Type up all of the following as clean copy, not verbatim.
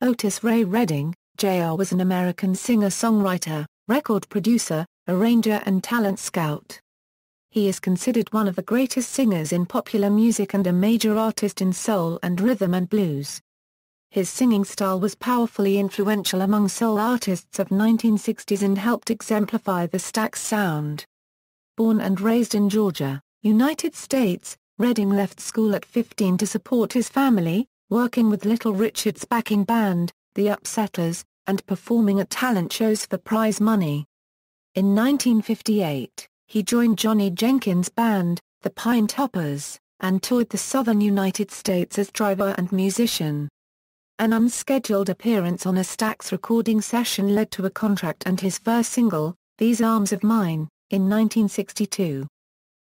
Otis Ray Redding, Jr. was an American singer-songwriter, record producer, arranger and talent scout. He is considered one of the greatest singers in popular music and a major artist in soul and rhythm and blues. His singing style was powerfully influential among soul artists of 1960s and helped exemplify the Stax sound. Born and raised in Georgia, United States, Redding left school at 15 to support his family, working with Little Richard's backing band, the Upsetters, and performing at talent shows for prize money. In 1958, he joined Johnny Jenkins' band, the Pinetoppers, and toured the southern United States as driver and musician. An unscheduled appearance on a Stax recording session led to a contract and his first single, These Arms of Mine, in 1962.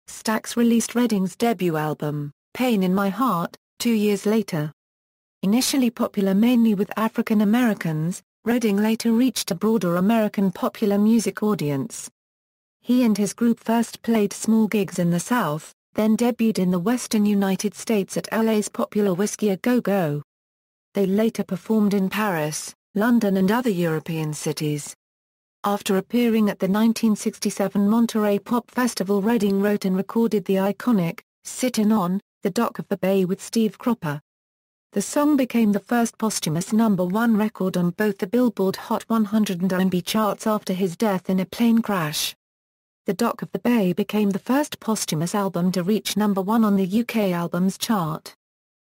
Stax released Redding's debut album, Pain in My Heart, 2 years later. Initially popular mainly with African Americans, Redding later reached a broader American popular music audience. He and his group first played small gigs in the South, then debuted in the western United States at LA's popular Whiskey A Go Go. They later performed in Paris, London and other European cities. After appearing at the 1967 Monterey Pop Festival, Redding wrote and recorded the iconic, Sittin' on, the Dock of the Bay with Steve Cropper. The song became the first posthumous #1 record on both the Billboard Hot 100 and R&B charts after his death in a plane crash. The Dock of the Bay became the first posthumous album to reach #1 on the UK Albums Chart.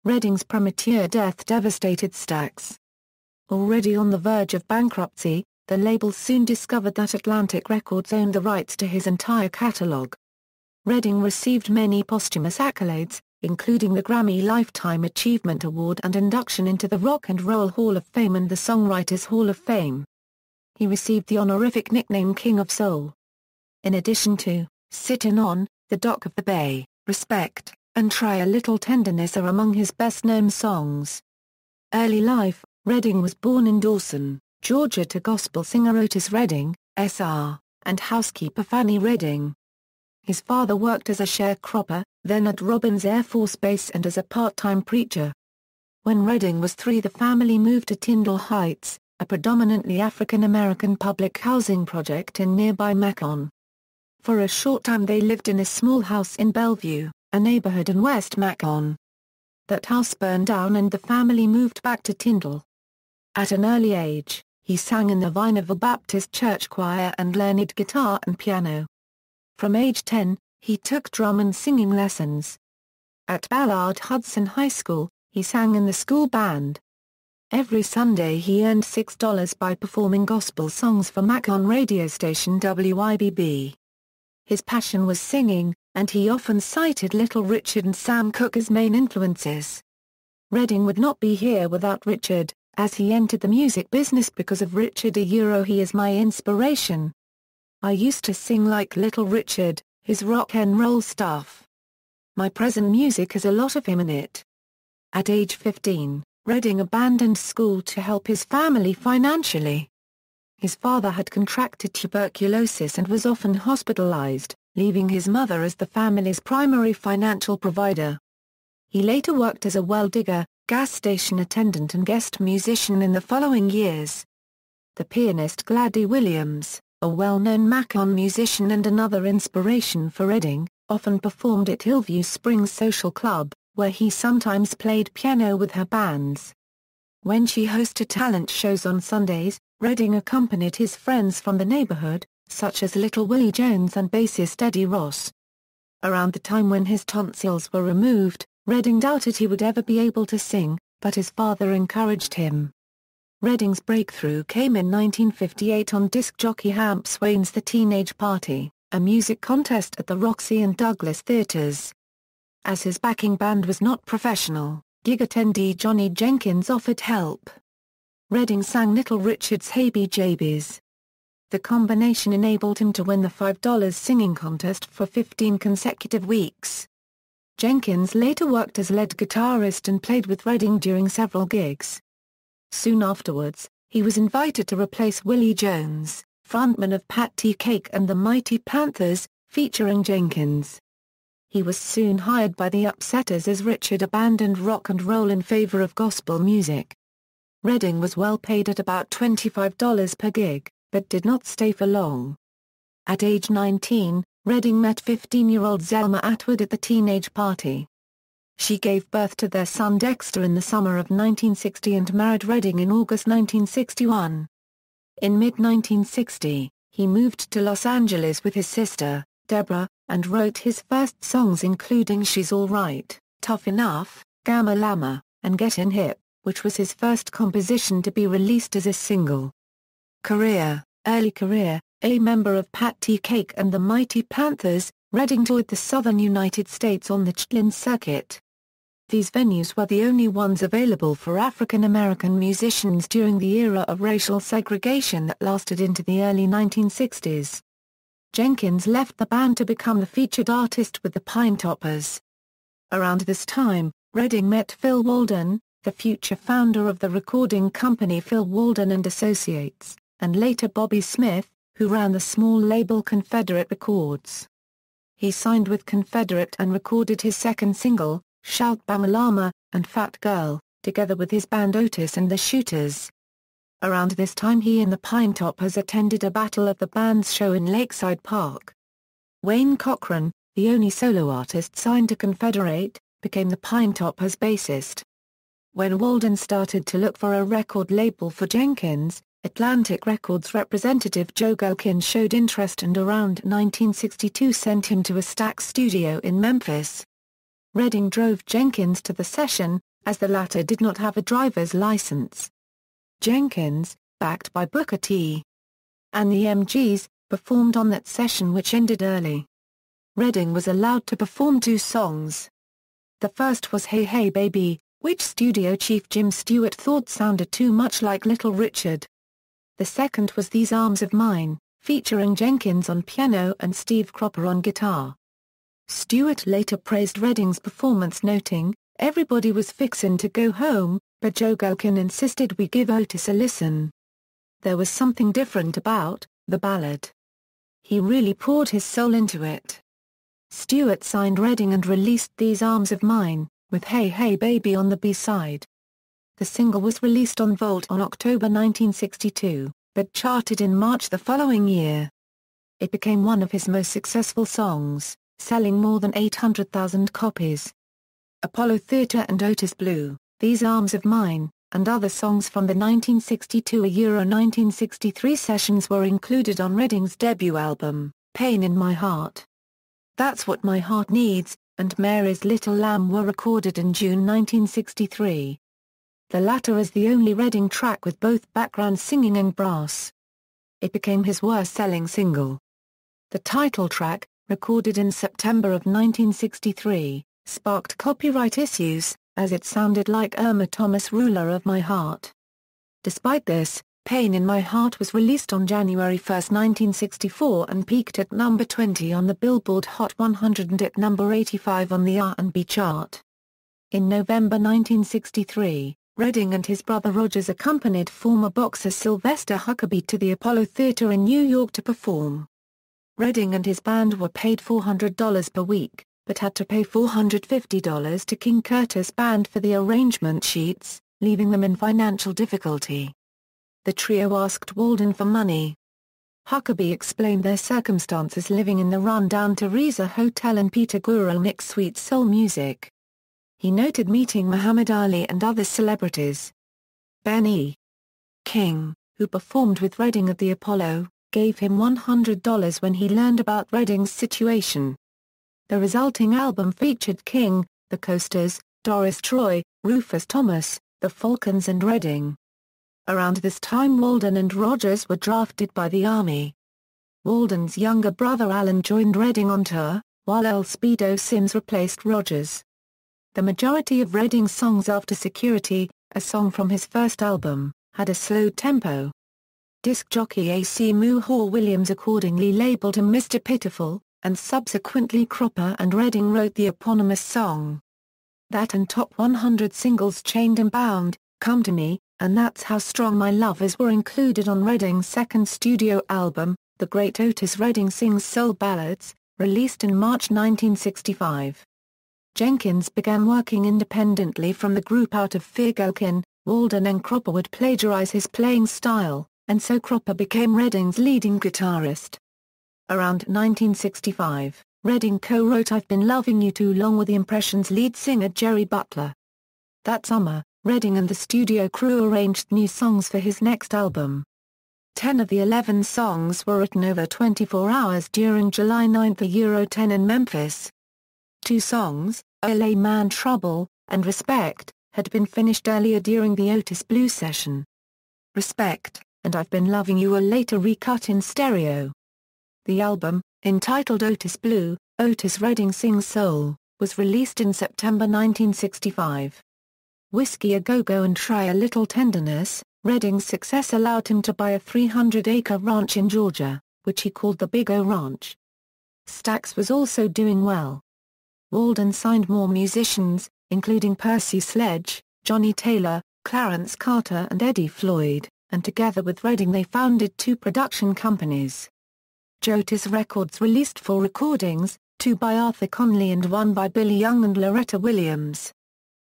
Redding's premature death devastated Stax. Already on the verge of bankruptcy, the label soon discovered that Atlantic Records owned the rights to his entire catalogue. Redding received many posthumous accolades, including the Grammy Lifetime Achievement Award and induction into the Rock and Roll Hall of Fame and the Songwriters Hall of Fame. He received the honorific nickname King of Soul. In addition to Sittin' on, The Dock of the Bay, Respect, and Try a Little Tenderness are among his best-known songs. Early life: Redding was born in Dawson, Georgia to gospel singer Otis Redding, Sr., and housekeeper Fanny Redding. His father worked as a sharecropper, then at Robins Air Force Base and as a part-time preacher. When Redding was 3, the family moved to Tyndall Heights, a predominantly African-American public housing project in nearby Macon. For a short time they lived in a small house in Bellevue, a neighborhood in West Macon. That house burned down and the family moved back to Tyndall. At an early age, he sang in the Vinaville Baptist Church choir and learned guitar and piano. From age 10, he took drum and singing lessons. At Ballard Hudson High School, he sang in the school band. Every Sunday he earned $6 by performing gospel songs for Macon radio station WIBB. His passion was singing, and he often cited Little Richard and Sam Cooke as main influences. Redding would not be here without Richard, as he entered the music business because of Richard. He is my inspiration. I used to sing like Little Richard, his rock and roll stuff. My present music has a lot of him in it. At age 15, Redding abandoned school to help his family financially. His father had contracted tuberculosis and was often hospitalized, leaving his mother as the family's primary financial provider. He later worked as a well digger, gas station attendant and guest musician in the following years. The pianist Gladys Williams, a well-known Macon musician and another inspiration for Redding, often performed at Hillview Springs Social Club, where he sometimes played piano with her bands. When she hosted talent shows on Sundays, Redding accompanied his friends from the neighborhood, such as Little Willie Jones and bassist Eddie Ross. Around the time when his tonsils were removed, Redding doubted he would ever be able to sing, but his father encouraged him. Redding's breakthrough came in 1958 on disc jockey Hamp Swain's The Teenage Party, a music contest at the Roxy and Douglas Theaters. As his backing band was not professional, gig attendee Johnny Jenkins offered help. Redding sang Little Richard's Hey Bee Jabies. The combination enabled him to win the $5 singing contest for 15 consecutive weeks. Jenkins later worked as lead guitarist and played with Redding during several gigs. Soon afterwards, he was invited to replace Willie Jones, frontman of Patty Cake and the Mighty Panthers, featuring Jenkins. He was soon hired by the Upsetters as Richard abandoned rock and roll in favor of gospel music. Redding was well paid at about $25 per gig, but did not stay for long. At age 19, Redding met 15-year-old Zelma Atwood at the teenage party. She gave birth to their son Dexter in the summer of 1960 and married Redding in August 1961. In mid-1960, he moved to Los Angeles with his sister, Deborah, and wrote his first songs including She's All Right, Tough Enough, Gamma Llama, and Gettin' Hip, which was his first composition to be released as a single. Early career, a member of Pat T. Cake and the Mighty Panthers, Redding toured the southern United States on the Chitlin circuit. These venues were the only ones available for African American musicians during the era of racial segregation that lasted into the early 1960s. Jenkins left the band to become the featured artist with the Pinetoppers. Around this time, Redding met Phil Walden, the future founder of the recording company Phil Walden and Associates, and later Bobby Smith, who ran the small label Confederate Records. He signed with Confederate and recorded his second single, Shout Bama Llama, and Fat Girl, together with his band Otis and the Shooters. Around this time he and the Pinetoppers attended a Battle of the Bands show in Lakeside Park. Wayne Cochran, the only solo artist signed to Confederate, became the Pinetoppers' bassist. When Walden started to look for a record label for Jenkins, Atlantic Records representative Joe Gelkin showed interest and around 1962 sent him to a Stax studio in Memphis. Redding drove Jenkins to the session, as the latter did not have a driver's license. Jenkins, backed by Booker T. and the MGs, performed on that session which ended early. Redding was allowed to perform 2 songs. The first was Hey Hey Baby, which studio chief Jim Stewart thought sounded too much like Little Richard. The second was These Arms of Mine, featuring Jenkins on piano and Steve Cropper on guitar. Stewart later praised Redding's performance noting, "Everybody was fixin' to go home, but Joe Gelkin insisted we give Otis a listen. There was something different about the ballad. He really poured his soul into it." Stewart signed Redding and released These Arms of Mine, with Hey Hey Baby on the B-side. The single was released on Volt on October 1962, but charted in March the following year. It became one of his most successful songs, selling more than 800,000 copies. Apollo Theatre and Otis Blue, These Arms of Mine, and other songs from the 1962–1963 sessions were included on Redding's debut album, Pain in My Heart. That's What My Heart Needs, and Mary's Little Lamb were recorded in June 1963. The latter is the only Redding track with both background singing and brass. It became his worst-selling single. The title track, recorded in September of 1963, sparked copyright issues, as it sounded like Irma Thomas' Ruler of My Heart. Despite this, Pain in My Heart was released on January 1, 1964 and peaked at number 20 on the Billboard Hot 100 and at number 85 on the R&B chart. In November 1963, Redding and his brother Rogers accompanied former boxer Sylvester Huckabee to the Apollo Theatre in New York to perform. Redding and his band were paid $400 per week, but had to pay $450 to King Curtis Band for the arrangement sheets, leaving them in financial difficulty. The trio asked Walden for money. Huckabee explained their circumstances living in the run-down Terrace Hotel in Peter Guralnick's Sweet Soul Music. He noted meeting Muhammad Ali and other celebrities. Ben E. King, who performed with Redding at the Apollo, gave him $100 when he learned about Redding's situation. The resulting album featured King, the Coasters, Doris Troy, Rufus Thomas, the Falcons and Redding. Around this time Walden and Rogers were drafted by the Army. Walden's younger brother Alan joined Redding on tour, while Earl Speedo Sims replaced Rogers. The majority of Redding's songs after Security, a song from his first album, had a slow tempo. Disc jockey A.C. Moo-Haw Williams accordingly labeled him Mr. Pitiful, and subsequently Cropper and Redding wrote the eponymous song. That and Top 100 singles Chained and Bound, Come to Me, and That's How Strong My Love Is were included on Redding's second studio album, The Great Otis Redding Sings Soul Ballads, released in March 1965. Jenkins began working independently from the group out of fear. Gelkin, Walden and Cropper would plagiarize his playing style, and so Cropper became Redding's leading guitarist. Around 1965, Redding co-wrote I've Been Loving You Too Long with the Impressions lead singer Jerry Butler. That summer, Redding and the studio crew arranged new songs for his next album. 10 of the 11 songs were written over 24 hours during July 9 Euro 10 in Memphis. 2 songs, LA Man Trouble, and Respect, had been finished earlier during the Otis Blue session. Respect, and I've Been Loving You were later recut in stereo. The album, entitled Otis Blue, Otis Redding Sings Soul, was released in September 1965. Whiskey A Go-Go and Try a Little Tenderness, Redding's success allowed him to buy a 300-acre ranch in Georgia, which he called the Big O Ranch. Stax was also doing well. Walden signed more musicians, including Percy Sledge, Johnny Taylor, Clarence Carter and Eddie Floyd, and together with Redding they founded 2 production companies. Otis Records released 4 recordings, 2 by Arthur Conley and 1 by Billy Young and Loretta Williams.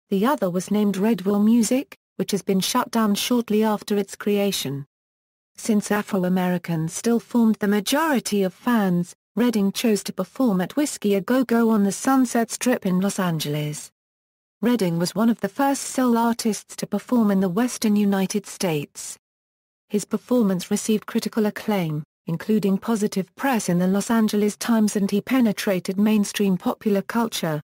The other was named Redwill Music, which has been shut down shortly after its creation. Since Afro-Americans still formed the majority of fans, Redding chose to perform at Whiskey A Go-Go on the Sunset Strip in Los Angeles. Redding was one of the first soul artists to perform in the western United States. His performance received critical acclaim, including positive press in the Los Angeles Times, and he penetrated mainstream popular culture.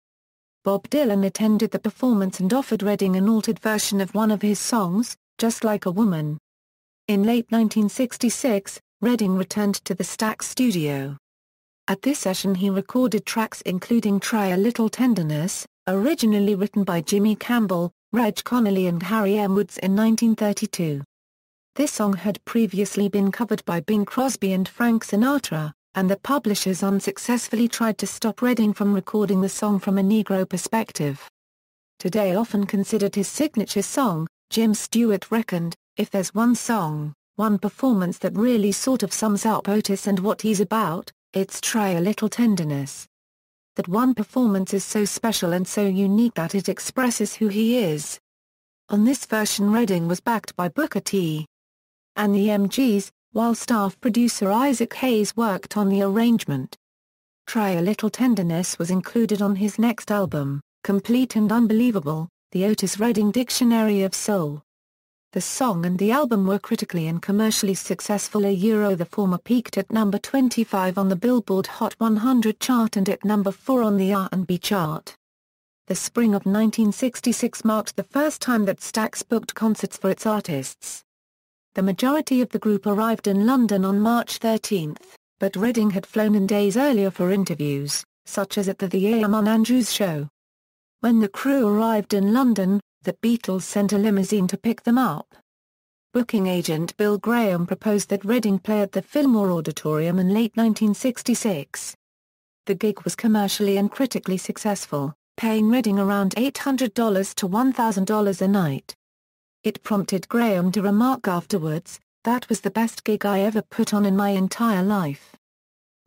Bob Dylan attended the performance and offered Redding an altered version of one of his songs, Just Like a Woman. In late 1966, Redding returned to the Stax studio. At this session he recorded tracks including Try a Little Tenderness, originally written by Jimmy Campbell, Reg Connolly and Harry M. Woods in 1932. This song had previously been covered by Bing Crosby and Frank Sinatra, and the publishers unsuccessfully tried to stop Redding from recording the song from a Negro perspective. Today often considered his signature song, Jim Stewart reckoned, if there's one song, one performance that really sort of sums up Otis and what he's about, it's Try a Little Tenderness. That one performance is so special and so unique that it expresses who he is. On this version Redding was backed by Booker T. and the MGs, while staff producer Isaac Hayes worked on the arrangement. Try a Little Tenderness was included on his next album, Complete and Unbelievable, The Otis Redding Dictionary of Soul. The song and the album were critically and commercially successful. The former peaked at number 25 on the Billboard Hot 100 chart and at number 4 on the R&B chart. The spring of 1966 marked the first time that Stax booked concerts for its artists. The majority of the group arrived in London on March 13, but Redding had flown in days earlier for interviews, such as at the Eamon Andrews show. When the crew arrived in London, the Beatles sent a limousine to pick them up. Booking agent Bill Graham proposed that Redding play at the Fillmore Auditorium in late 1966. The gig was commercially and critically successful, paying Redding around $800 to $1,000 a night. It prompted Graham to remark afterwards, "That was the best gig I ever put on in my entire life."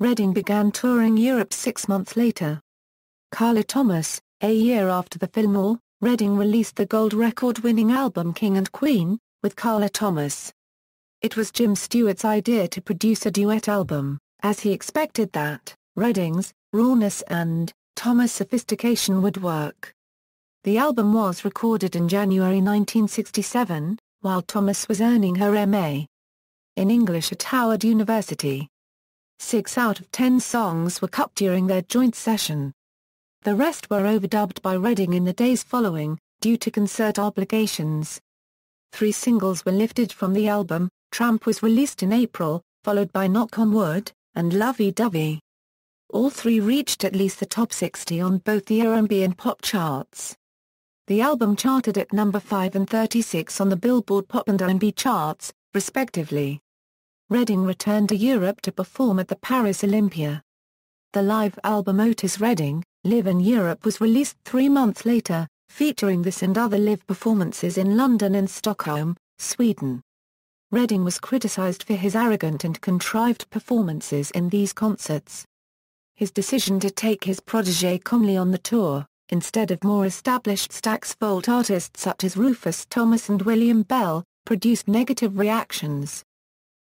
Redding began touring Europe 6 months later. Carla Thomas, a year after the Fillmore, Redding released the gold record-winning album King and Queen, with Carla Thomas. It was Jim Stewart's idea to produce a duet album, as he expected that Redding's rawness and Thomas' sophistication would work. The album was recorded in January 1967, while Thomas was earning her M.A. in English at Howard University. 6 out of 10 songs were cut during their joint session. The rest were overdubbed by Redding in the days following, due to concert obligations. 3 singles were lifted from the album. Tramp was released in April, followed by Knock on Wood, and Lovey Dovey. All 3 reached at least the top 60 on both the R&B and pop charts. The album charted at number 5 and 36 on the Billboard Pop and R&B charts, respectively. Redding returned to Europe to perform at the Paris Olympia. The live album Otis Redding, Live in Europe was released 3 months later, featuring this and other live performances in London and Stockholm, Sweden. Redding was criticized for his arrogant and contrived performances in these concerts. His decision to take his protégé Conley on the tour, instead of more established Stax Volt artists such as Rufus Thomas and William Bell, produced negative reactions.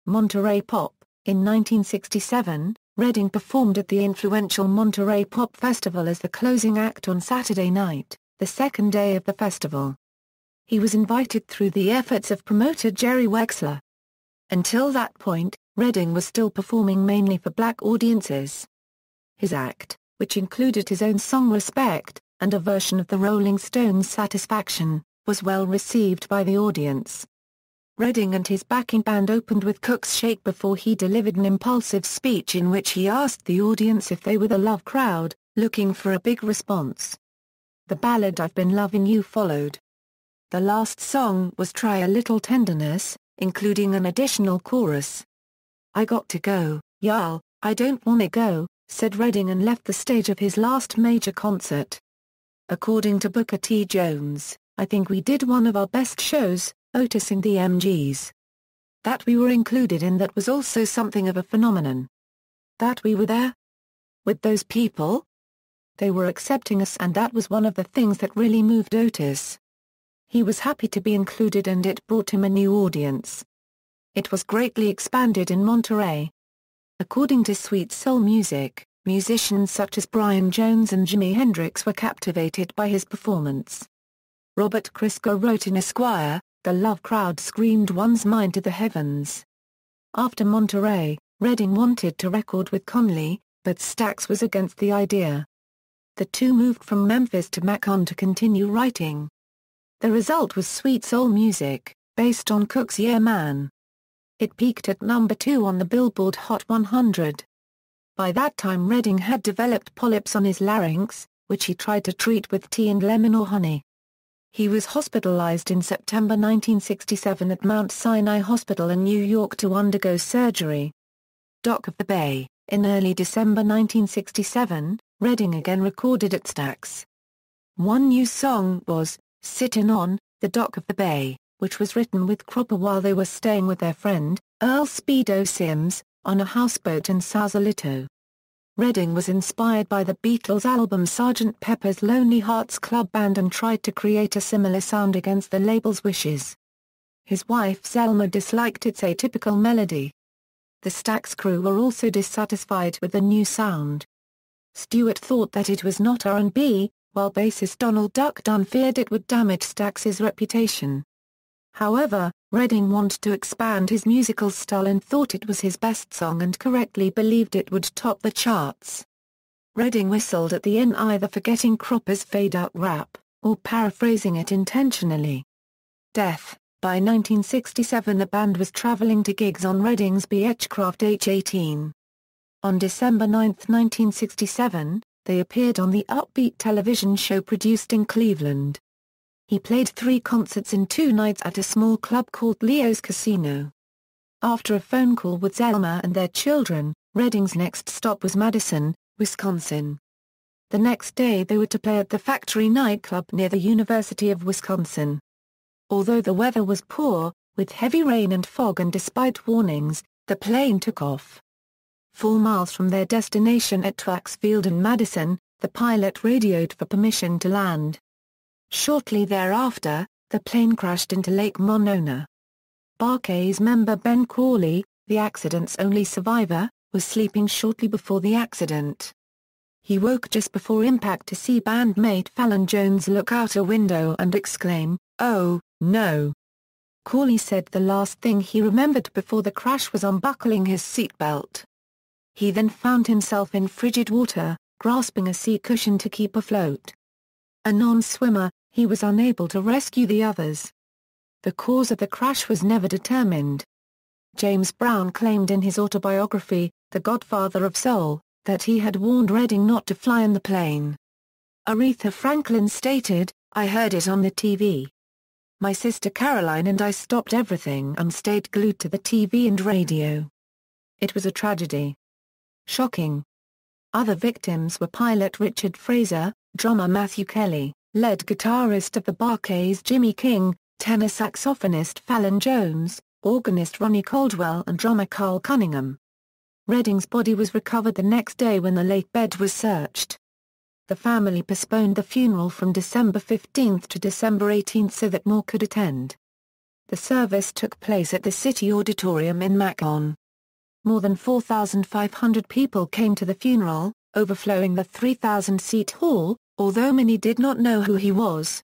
Monterey Pop. In 1967, Redding performed at the influential Monterey Pop Festival as the closing act on Saturday night, the second day of the festival. He was invited through the efforts of promoter Jerry Wexler. Until that point, Redding was still performing mainly for black audiences. His act, which included his own song Respect, and a version of the Rolling Stones' Satisfaction, was well received by the audience. Redding and his backing band opened with Cook's Shake before he delivered an impulsive speech in which he asked the audience if they were the love crowd, looking for a big response. The ballad I've Been Loving You followed. The last song was Try a Little Tenderness, including an additional chorus. I got to go, y'all, I don't wanna go, said Redding and left the stage of his last major concert. According to Booker T. Jones, I think we did one of our best shows, Otis and the MGs. That we were included in that was also something of a phenomenon. That we were there? With those people? They were accepting us, and that was one of the things that really moved Otis. He was happy to be included and it brought him a new audience. It was greatly expanded in Monterey. According to Sweet Soul Music, musicians such as Brian Jones and Jimi Hendrix were captivated by his performance. Robert Christgau wrote in Esquire, "The love crowd screamed one's mind to the heavens." After Monterey, Redding wanted to record with Conley, but Stax was against the idea. The two moved from Memphis to Macon to continue writing. The result was Sweet Soul Music, based on Cook's Yeah Man. It peaked at number 2 on the Billboard Hot 100. By that time Redding had developed polyps on his larynx, which he tried to treat with tea and lemon or honey. He was hospitalized in September 1967 at Mount Sinai Hospital in New York to undergo surgery. Dock of the Bay. In early December 1967, Redding again recorded at Stax. One new song was "Sittin' on the Dock of the Bay," which was written with Cropper while they were staying with their friend, Earl Speedo Sims, on a houseboat in Sausalito. Redding was inspired by the Beatles' album Sgt. Pepper's Lonely Hearts Club Band and tried to create a similar sound against the label's wishes. His wife Zelma disliked its atypical melody. The Stax crew were also dissatisfied with the new sound. Stewart thought that it was not R&B, while bassist Donald Duck Dunn feared it would damage Stax's reputation. However, Redding wanted to expand his musical style and thought it was his best song and correctly believed it would top the charts. Redding whistled at the end, either forgetting Cropper's fade-out rap, or paraphrasing it intentionally. Death. By 1967 the band was traveling to gigs on Redding's Beechcraft H-18. On December 9, 1967, they appeared on the upbeat television show produced in Cleveland. He played 3 concerts in 2 nights at a small club called Leo's Casino. After a phone call with Zelma and their children, Redding's next stop was Madison, Wisconsin. The next day they were to play at the Factory nightclub near the University of Wisconsin. Although the weather was poor, with heavy rain and fog, and despite warnings, the plane took off. 4 miles from their destination at Twax Field in Madison, the pilot radioed for permission to land. Shortly thereafter, the plane crashed into Lake Monona. Bar-Kays member Ben Crawley, the accident's only survivor, was sleeping shortly before the accident. He woke just before impact to see bandmate Fallon Jones look out a window and exclaim, "Oh, no." Crawley said the last thing he remembered before the crash was unbuckling his seatbelt. He then found himself in frigid water, grasping a sea cushion to keep afloat. A non-swimmer, he was unable to rescue the others. The cause of the crash was never determined. James Brown claimed in his autobiography, The Godfather of Soul, that he had warned Redding not to fly in the plane. Aretha Franklin stated, "I heard it on the TV. My sister Caroline and I stopped everything and stayed glued to the TV and radio. It was a tragedy. Shocking." Other victims were pilot Richard Fraser, drummer Matthew Kelly, lead guitarist of the Bar-Kays Jimmy King, tenor saxophonist Fallon Jones, organist Ronnie Caldwell and drummer Carl Cunningham. Redding's body was recovered the next day when the lake bed was searched. the family postponed the funeral from December 15 to December 18 so that more could attend. The service took place at the City Auditorium in Macon. More than 4,500 people came to the funeral, overflowing the 3,000-seat hall, although many did not know who he was.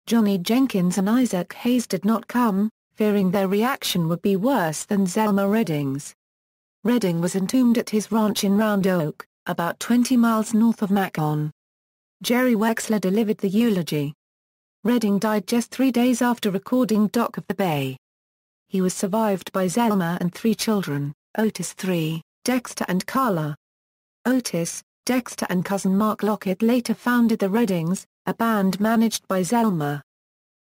Johnny Jenkins and Isaac Hayes did not come, fearing their reaction would be worse than Zelma Redding's. Redding was entombed at his ranch in Round Oak, about 20 miles north of Macon. Jerry Wexler delivered the eulogy. Redding died just 3 days after recording Dock of the Bay. He was survived by Zelma and 3 children, Otis III, Dexter and Carla. Otis, Dexter and cousin Mark Lockett later founded the Reddings, a band managed by Zelma.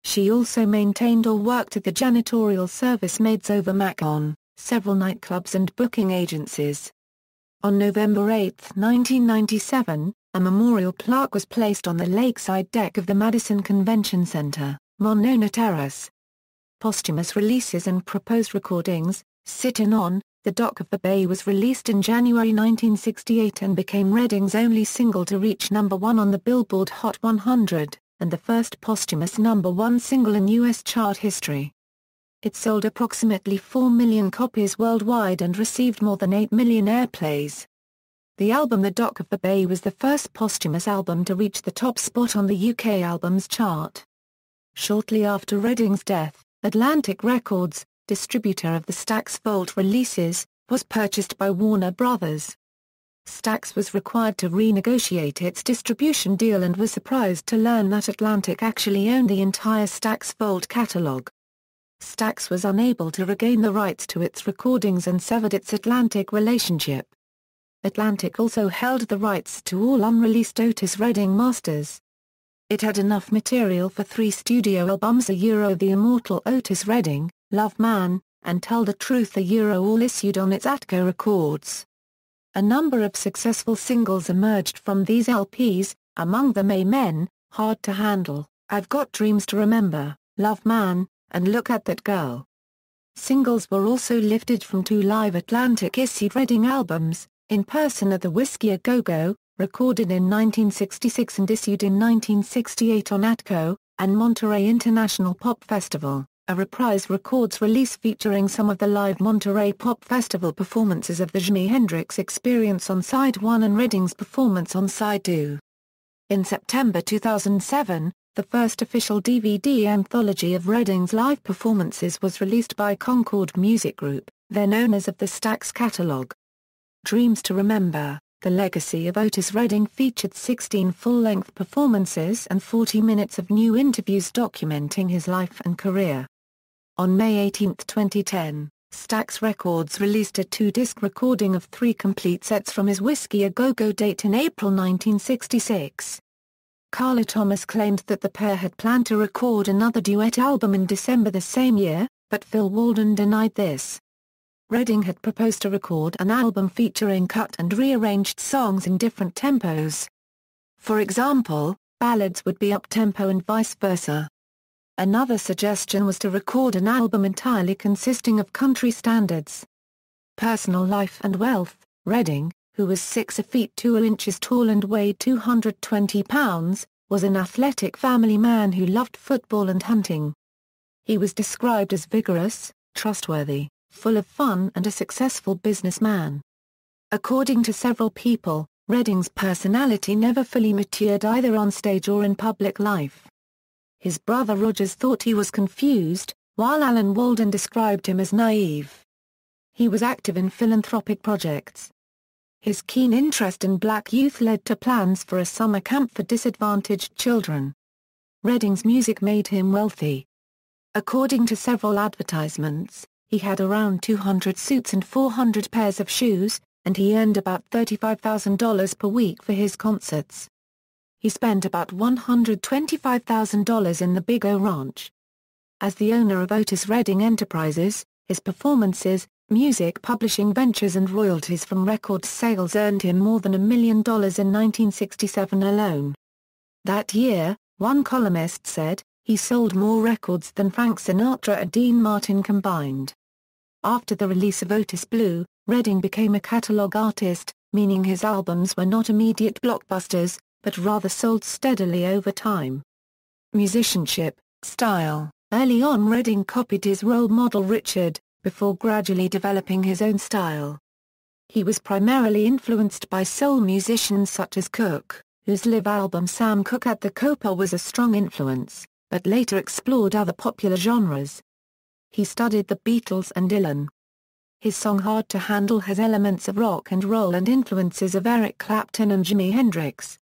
She also maintained or worked at the janitorial service maids over Macon, several nightclubs and booking agencies. On November 8, 1997, a memorial plaque was placed on the lakeside deck of the Madison Convention Center, Monona Terrace. Posthumous releases and proposed recordings. Sittin' On, The Dock of the Bay was released in January 1968 and became Redding's only single to reach #1 on the Billboard Hot 100, and the first posthumous #1 single in U.S. chart history. It sold approximately 4 million copies worldwide and received more than 8 million airplays. The album The Dock of the Bay was the first posthumous album to reach the top spot on the UK Albums Chart. Shortly after Redding's death, Atlantic Records, distributor of the Stax Vault releases, was purchased by Warner Brothers. Stax was required to renegotiate its distribution deal and was surprised to learn that Atlantic actually owned the entire Stax Vault catalog. Stax was unable to regain the rights to its recordings and severed its Atlantic relationship. Atlantic also held the rights to all unreleased Otis Redding masters. It had enough material for 3 studio albums: The Immortal Otis Redding, Love Man, and Tell the Truth, all issued on its Atco Records. A number of successful singles emerged from these LPs, among them Amen, Hard to Handle, I've Got Dreams to Remember, Love Man, and Look at That Girl. Singles were also lifted from 2 live Atlantic-issued Redding albums, In Person at the Whiskey A Go-Go, recorded in 1966 and issued in 1968 on Atco, and Monterey International Pop Festival, a Reprise Records release featuring some of the live Monterey Pop Festival performances of the Jimi Hendrix Experience on Side 1 and Redding's performance on Side 2. In September 2007, the first official DVD anthology of Redding's live performances was released by Concord Music Group, then owners of the Stax catalog. Dreams to Remember, The Legacy of Otis Redding featured 16 full-length performances and 40 minutes of new interviews documenting his life and career. On May 18, 2010, Stax Records released a 2-disc recording of 3 complete sets from his Whiskey A Go-Go date in April 1966. Carla Thomas claimed that the pair had planned to record another duet album in December the same year, but Phil Walden denied this. Redding had proposed to record an album featuring cut and rearranged songs in different tempos. For example, ballads would be up-tempo and vice versa. Another suggestion was to record an album entirely consisting of country standards. Personal life and wealth. Redding, who was 6 feet 2 inches tall and weighed 220 pounds, was an athletic family man who loved football and hunting. He was described as vigorous, trustworthy, full of fun and a successful businessman. According to several people, Redding's personality never fully matured either on stage or in public life. His brother Rogers thought he was confused, while Alan Walden described him as naive. He was active in philanthropic projects. His keen interest in black youth led to plans for a summer camp for disadvantaged children. Redding's music made him wealthy. According to several advertisements, he had around 200 suits and 400 pairs of shoes, and he earned about $35,000 per week for his concerts. He spent about $125,000 in the Big O Ranch. As the owner of Otis Redding Enterprises, his performances, music publishing ventures and royalties from record sales earned him more than $1 million in 1967 alone. That year, one columnist said, he sold more records than Frank Sinatra and Dean Martin combined. After the release of Otis Blue, Redding became a catalog artist, meaning his albums were not immediate blockbusters, but rather sold steadily over time. Musicianship Style. Early on, Redding copied his role model Richard, before gradually developing his own style. He was primarily influenced by soul musicians such as Cooke, whose live album Sam Cooke at the Copa was a strong influence, but later explored other popular genres. He studied the Beatles and Dylan. His song Hard to Handle has elements of rock and roll and influences of Eric Clapton and Jimi Hendrix.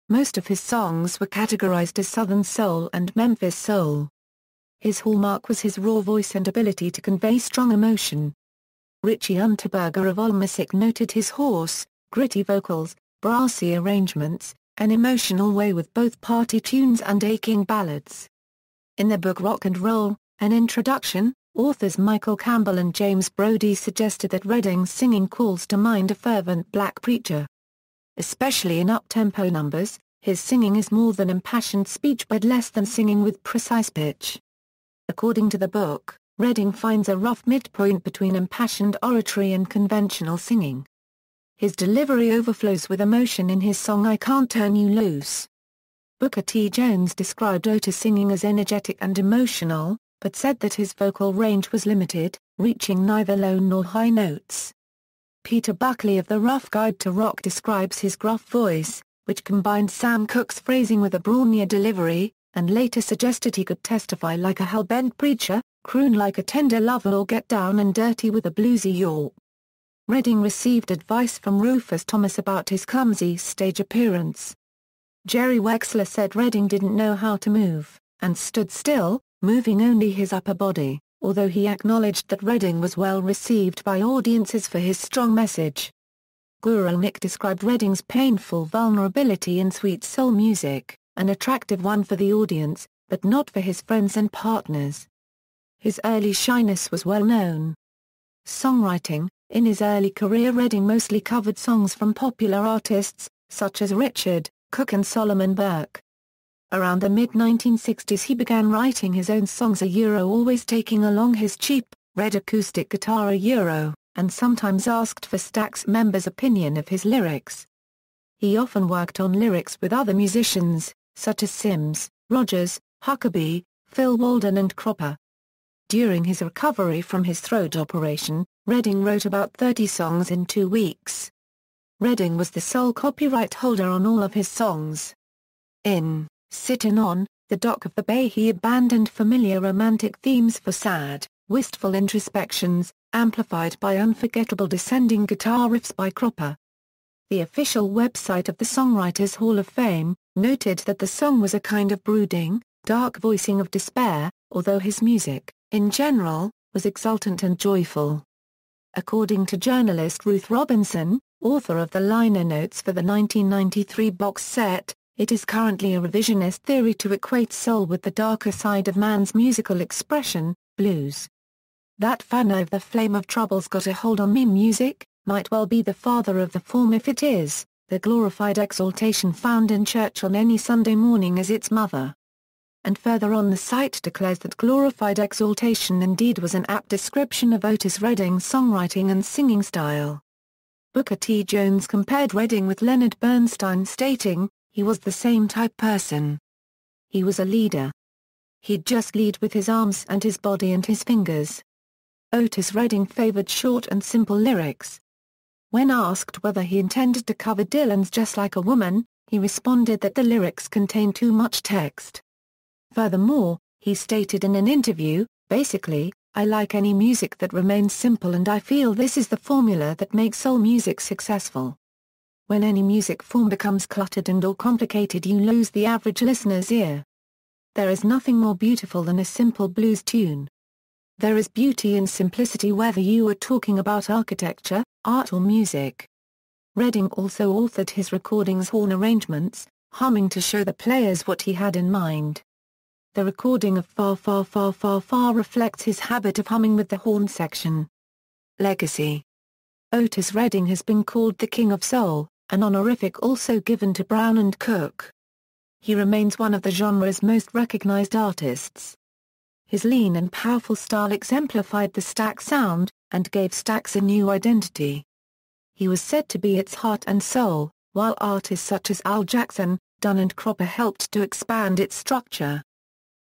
Most of his songs were categorized as Southern Soul and Memphis Soul. His hallmark was his raw voice and ability to convey strong emotion. Richie Unterberger of Allmusic noted his hoarse, gritty vocals, brassy arrangements, an emotional way with both party tunes and aching ballads. In the book Rock and Roll, An Introduction, authors Michael Campbell and James Brody suggested that Redding's singing calls to mind a fervent black preacher. Especially in up-tempo numbers, his singing is more than impassioned speech but less than singing with precise pitch. According to the book, Redding finds a rough midpoint between impassioned oratory and conventional singing. His delivery overflows with emotion in his song I Can't Turn You Loose. Booker T. Jones described Otis singing as energetic and emotional, but said that his vocal range was limited, reaching neither low nor high notes. Peter Buckley of The Rough Guide to Rock describes his gruff voice, which combined Sam Cooke's phrasing with a brawnier delivery, and later suggested he could testify like a hell-bent preacher, croon like a tender lover or get down and dirty with a bluesy yaw. Redding received advice from Rufus Thomas about his clumsy stage appearance. Jerry Wexler said Redding didn't know how to move, and stood still, moving only his upper body, although he acknowledged that Redding was well received by audiences for his strong message. Guru Nick described Redding's painful vulnerability in sweet soul music, an attractive one for the audience, but not for his friends and partners. His early shyness was well known. Songwriting. In his early career, Redding mostly covered songs from popular artists, such as Richard, Cooke and Solomon Burke. Around the mid-1960s he began writing his own songs always taking along his cheap, red acoustic guitar and sometimes asked for Stax members' opinion of his lyrics. He often worked on lyrics with other musicians, such as Sims, Rogers, Huckabee, Phil Walden and Cropper. During his recovery from his throat operation, Redding wrote about 30 songs in 2 weeks. Redding was the sole copyright holder on all of his songs. In Sittin' on the Dock of the Bay he abandoned familiar romantic themes for sad, wistful introspections, amplified by unforgettable descending guitar riffs by Cropper. The official website of the Songwriters Hall of Fame noted that the song was a kind of brooding, dark voicing of despair, although his music, in general, was exultant and joyful. According to journalist Ruth Robinson, author of the liner notes for the 1993 box set, it is currently a revisionist theory to equate soul with the darker side of man's musical expression, blues. That fan of the Flame of Trouble's Got a Hold on Me music might well be the father of the form if it is, the glorified exaltation found in church on any Sunday morning as its mother. And further on the site declares that glorified exaltation indeed was an apt description of Otis Redding's songwriting and singing style. Booker T. Jones compared Redding with Leonard Bernstein, stating, he was the same type person. He was a leader. He'd just lead with his arms and his body and his fingers. Otis Redding favored short and simple lyrics. When asked whether he intended to cover Dylan's Just Like a Woman, he responded that the lyrics contained too much text. Furthermore, he stated in an interview, basically, I like any music that remains simple and I feel this is the formula that makes soul music successful. When any music form becomes cluttered and or complicated you lose the average listener's ear. There is nothing more beautiful than a simple blues tune. There is beauty in simplicity whether you are talking about architecture, art or music. Redding also authored his recordings' horn arrangements, humming to show the players what he had in mind. The recording of Far Far Far Far Far reflects his habit of humming with the horn section. Legacy. Otis Redding has been called the King of Soul, an honorific also given to Brown and Cooke. He remains one of the genre's most recognized artists. His lean and powerful style exemplified the Stax sound, and gave Stax a new identity. He was said to be its heart and soul, while artists such as Al Jackson, Dunn and Cropper helped to expand its structure.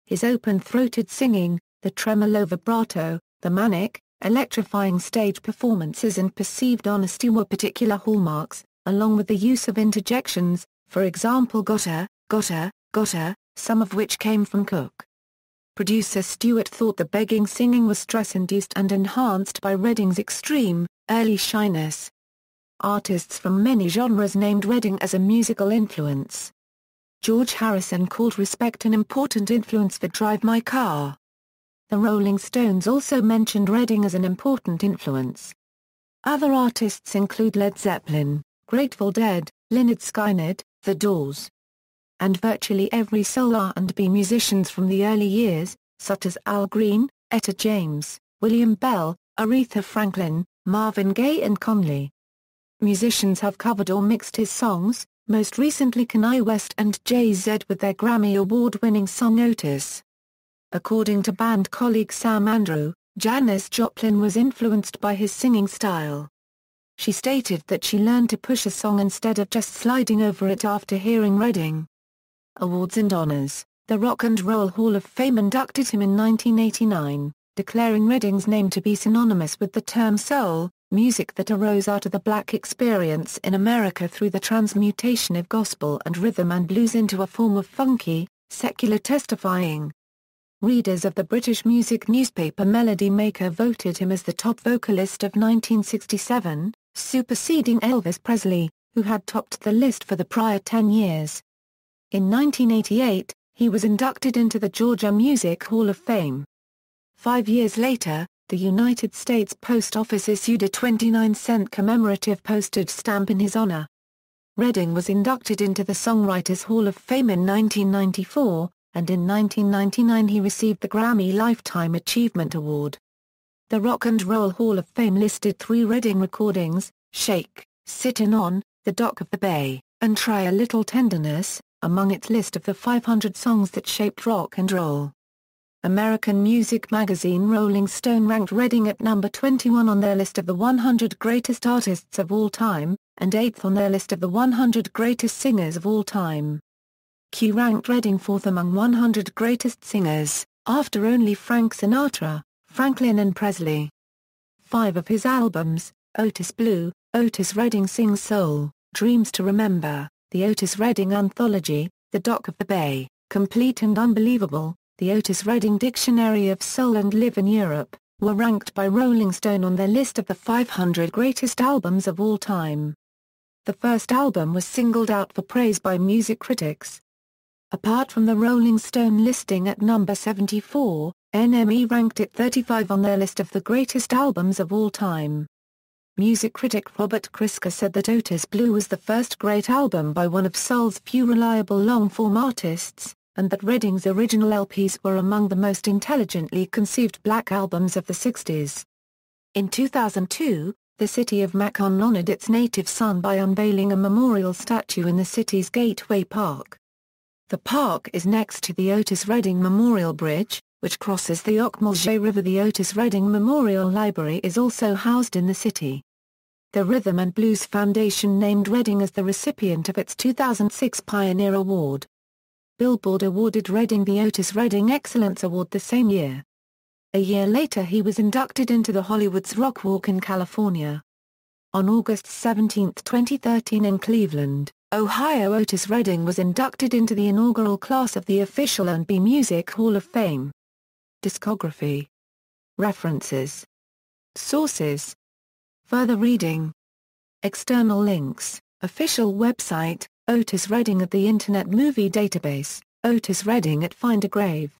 His open-throated singing, the tremolo vibrato, the manic, electrifying stage performances and perceived honesty were particular hallmarks, along with the use of interjections, for example gotta, gotta, gotta, some of which came from Cook. Producer Stewart thought the begging singing was stress-induced and enhanced by Redding's extreme, early shyness. Artists from many genres named Redding as a musical influence. George Harrison called Respect an important influence for Drive My Car. The Rolling Stones also mentioned Redding as an important influence. Other artists include Led Zeppelin, Grateful Dead, Lynyrd Skynyrd, The Doors, and virtually every soul R&B musicians from the early years, such as Al Green, Etta James, William Bell, Aretha Franklin, Marvin Gaye and Conley. Musicians have covered or mixed his songs, most recently Kanye West and Jay-Z with their Grammy Award-winning song Otis. According to band colleague Sam Andrew, Janis Joplin was influenced by his singing style. She stated that she learned to push a song instead of just sliding over it after hearing Redding. Awards and honors. The Rock and Roll Hall of Fame inducted him in 1989, declaring Redding's name to be synonymous with the term soul, music that arose out of the black experience in America through the transmutation of gospel and rhythm and blues into a form of funky, secular testifying. Readers of the British music newspaper Melody Maker voted him as the top vocalist of 1967, superseding Elvis Presley, who had topped the list for the prior 10 years. In 1988, he was inducted into the Georgia Music Hall of Fame. 5 years later, the United States Post Office issued a 29-cent commemorative postage stamp in his honor. Redding was inducted into the Songwriters Hall of Fame in 1994, and in 1999 he received the Grammy Lifetime Achievement Award. The Rock and Roll Hall of Fame listed 3 Redding recordings, Shake, Sittin' On, The Dock of the Bay, and Try a Little Tenderness, among its list of the 500 songs that shaped rock and roll. American music magazine Rolling Stone ranked Redding at number 21 on their list of the 100 greatest artists of all time, and 8th on their list of the 100 greatest singers of all time. Q ranked Redding 4th among 100 greatest singers, after only Frank Sinatra, Franklin and Presley. 5 of his albums, Otis Blue, Otis Redding Sings Soul, Dreams to Remember, The Otis Redding Anthology, The Dock of the Bay, Complete and Unbelievable, The Otis Redding Dictionary of Soul and Live in Europe, were ranked by Rolling Stone on their list of the 500 greatest albums of all time. The first album was singled out for praise by music critics. Apart from the Rolling Stone listing at number 74, NME ranked it 35 on their list of the greatest albums of all time. Music critic Robert Christgau said that Otis Blue was the first great album by one of soul's few reliable long-form artists, and that Redding's original LPs were among the most intelligently conceived black albums of the 60s. In 2002, the city of Macon honored its native son by unveiling a memorial statue in the city's Gateway Park. The park is next to the Otis Redding Memorial Bridge, which crosses the Ocmulgee River. The Otis Redding Memorial Library is also housed in the city. The Rhythm and Blues Foundation named Redding as the recipient of its 2006 Pioneer Award. Billboard awarded Redding the Otis Redding Excellence Award the same year. A year later he was inducted into the Hollywood's Rock Walk in California. On August 17, 2013 in Cleveland, Ohio, Otis Redding was inducted into the inaugural class of the official R&B Music Hall of Fame. Discography. References. Sources. Further reading. External links. Official website, Otis Redding at the Internet Movie Database, Otis Redding at Find a Grave.